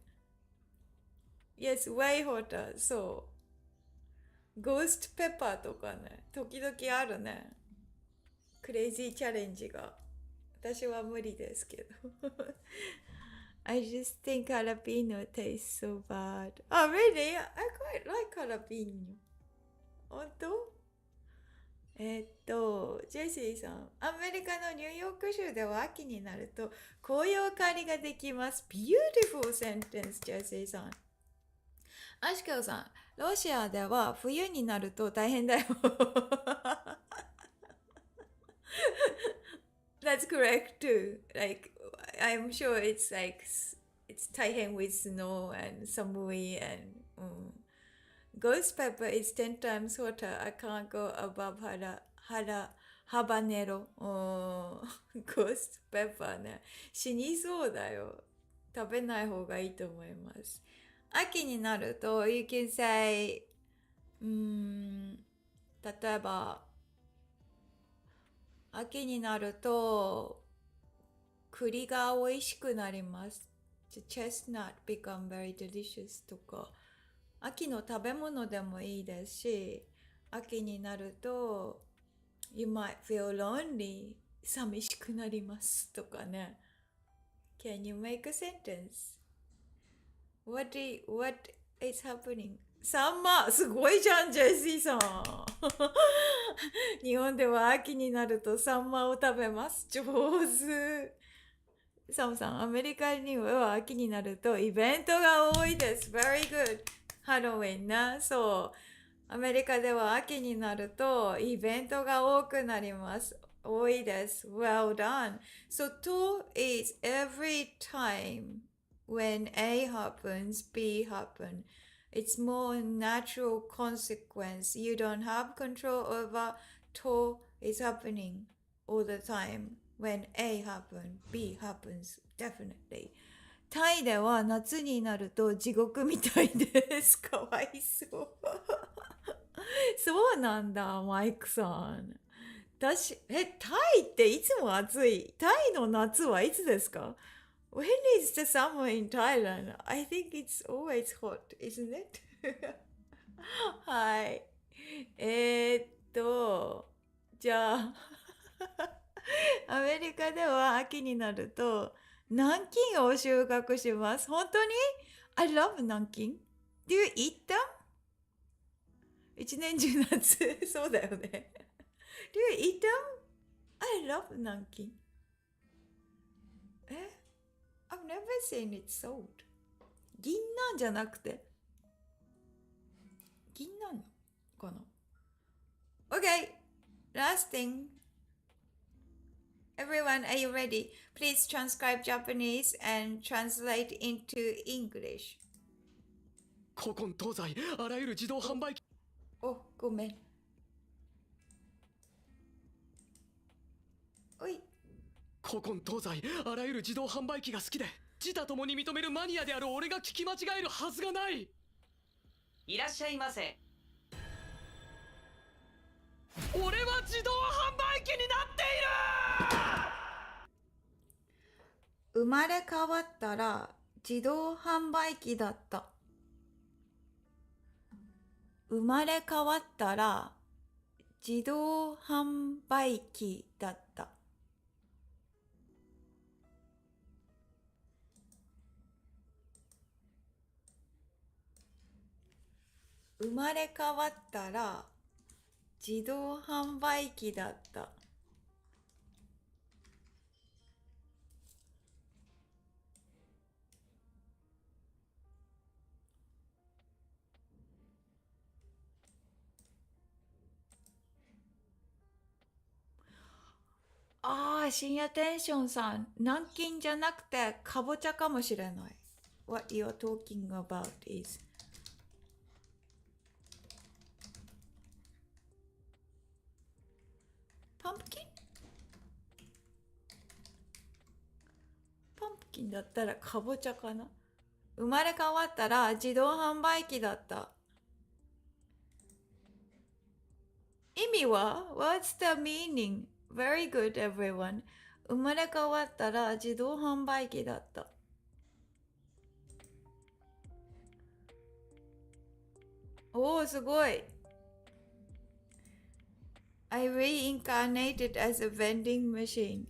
Yes, way hotter. そう。ゴーストペッパーとかね、時々あるね。クレイジーチャレンジが。私は無理ですけど。I just think jalapeno tastes so bad. Oh, really? I quite like jalapeno. 本当？ジェシーさん。アメリカのニューヨーク州では秋になると紅葉狩りができます。Beautiful sentence, ジェシーさん。アシカオさん。ロシアでは冬になると大変だよ。That's correct too. Like, I'm sure it's like, it's 大変 with snow and summery and ghost pepper is 10 times hotter. I can't go above habanero. Ghost pepper ね。死にそうだよ。食べない方がいいと思います。秋になると、you can say, 例えば、秋になると栗が美味しくなります。The chestnut become very delicious とか、秋の食べ物でもいいですし、秋になると You might feel lonely 寂しくなりますとかね。Can you make a sentence? What is happening? サンマすごいじゃん、ジェシーさん。日本では秋になるとサンマを食べます。上手。サムさん、アメリカには秋になるとイベントが多いです。Very good. ハロウィンな。そう。アメリカでは秋になるとイベントが多くなります。多いです。Well done. So, to is every time when A happens, B happen.It's more natural consequence. You don't have control over to is happening all the time. When A happens, B happens. Definitely. タイでは夏になると地獄みたいです。かわいそう。そうなんだ、マイクさん。タイっていつも暑い。タイの夏はいつですか？ When is the summer in Thailand? I think it's always hot, isn't it? はい。じゃあ、アメリカでは秋になると、南京を収穫します。本当に？ I love 南京。Do you eat them? 一年中夏。そうだよね。Do you eat them? I love 南京。I've never seen it sold. 銀なんじゃなくて、銀なんのかな？ Okay, last thing. Everyone, are you ready? Please transcribe Japanese and translate into English. 古今東西あらゆる自動販売機ごめん。おい。古今東西あらゆる自動販売機が好きで自他ともに認めるマニアである俺が聞き間違えるはずがない。いらっしゃいませ。俺は自動販売機になっている。生まれ変わったら自動販売機だった。生まれ変わったら自動販売機だった。生まれ変わったら自動販売機だった。深夜テンションさん、南京じゃなくてかぼちゃかもしれない。What you're talking about is pumpkin? パンプキンだったらかぼちゃかな。生まれ変わったら自動販売機だった。意味は What's the meaning? Very good, everyone. 生まれ変わったら自動販売機だった。すごい。I reincarnated as a vending machine.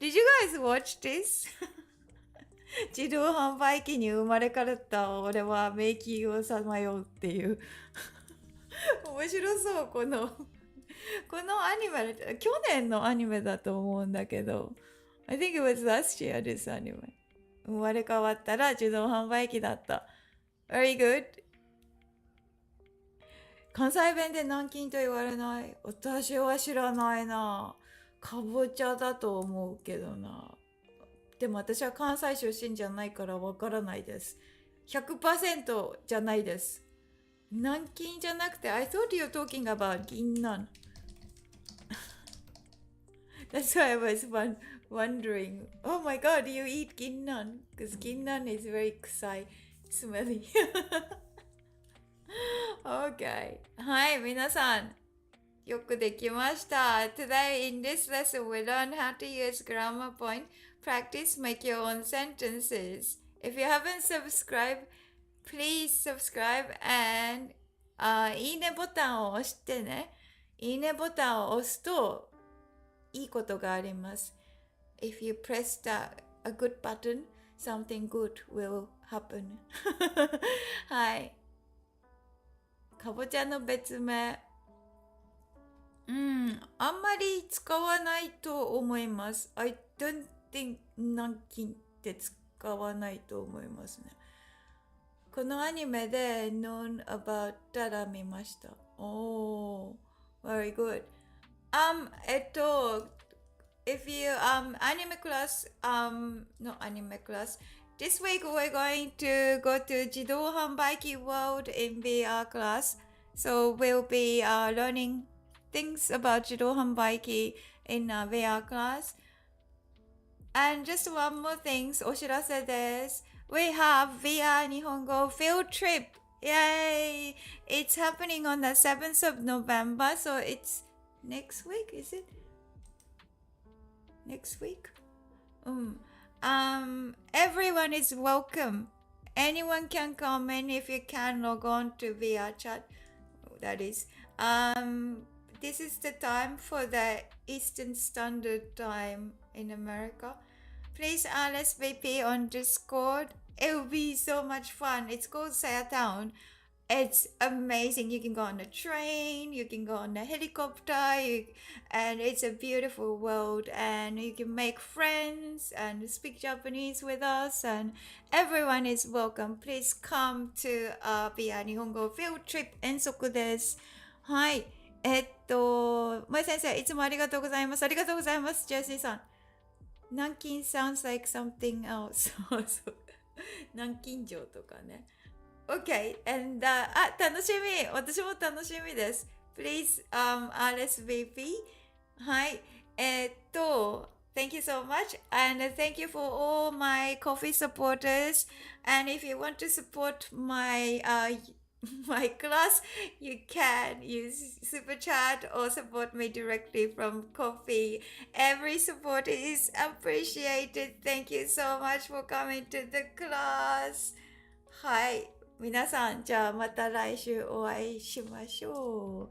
Did you guys watch this? 自動販売機に生まれ変わった俺は迷宮をさまようっていう面白そう。このアニメ、去年のアニメだと思うんだけど、I think it was last year, this anime. 生まれ変わったら自動販売機だった。Very good. 関西弁で南京と言われない。私は知らないな。かぼちゃだと思うけどな。でも私は関西出身じゃないからわからないです。100% じゃないです。南京じゃなくて I thought you're talking about 銀南。That's why I was wondering. Oh my god, you eat 銀南 because 銀南 is very 臭い smelly. Okay. はい、皆さんよくできました。Today in this lesson we learn how to use grammar point, practice, make your own sentences. If you haven't subscribed, please subscribe and いいねボタンを押してね。いいねボタンを押すといいことがあります。If you press a good button, something good will happen. はい。かぼちゃの別名。あんまり使わないと思います。I don't think 南京って使わないと思いますね。このアニメで known about たら見ました。very good. If you anime class, not anime class. This week we're going to go to 自動販売機 world in VR class. So we'll be learning things about 自動販売機 in VR class. And just one more thing, お知らせです。We have VR 日本語 field trip Yay! It's happening on the 7th of November, so it's next week, is it? Next week? Everyone is welcome. Anyone can come in if you can log on to VR chat. That is. This is the time for the Eastern Standard Time in America. Please RSVP on Discord. It will be so much fun. It's called Sayatown. It's amazing. You can go on a train, you can go on a helicopter, and it's a beautiful world. And you can make friends and speak Japanese with us. And everyone is welcome. Please come to VR 日本語 Field Trip 遠足です。はい。萌先生、いつもありがとうございます。ありがとうございます。ジェシーさん。南京 sounds like something else. そうそう。南京錠とかね。Okay, and 楽しみ。私も楽しみです。Please, RSVP. はい。Thank you so much. And thank you for all my coffee supporters. And if you want to support my my class, you can use super chat or support me directly from coffee. Every support is appreciated. Thank you so much for coming to the class. はい。皆さん、じゃあまた来週お会いしましょ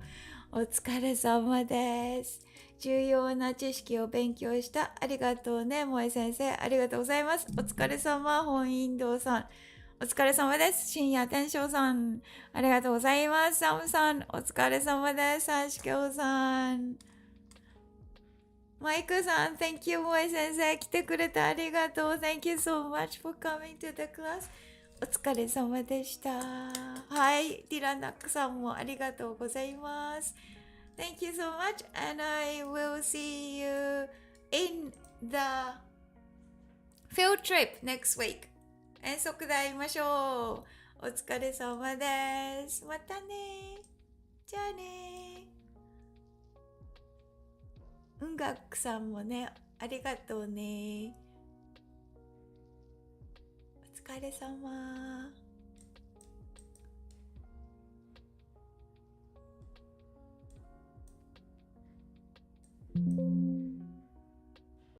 う。お疲れ様です。重要な知識を勉強した。ありがとうね、萌え先生。ありがとうございます。お疲れ様、本院堂さん。お疲れ様です。深夜天正さん。ありがとうございます。サムさん。お疲れ様です。サシキョウさん。マイクさん。Thank you, 萌え先生。来てくれてありがとう。Thank you so much for coming to the class. お疲れ様でした。はい。ディラナックさんもありがとうございます。Thank you so much. And I will see you in the field trip next week. 遠足で会いましょう。お疲れ様です。またね。じゃあね。音楽さんもね、ありがとうね。お疲れ様。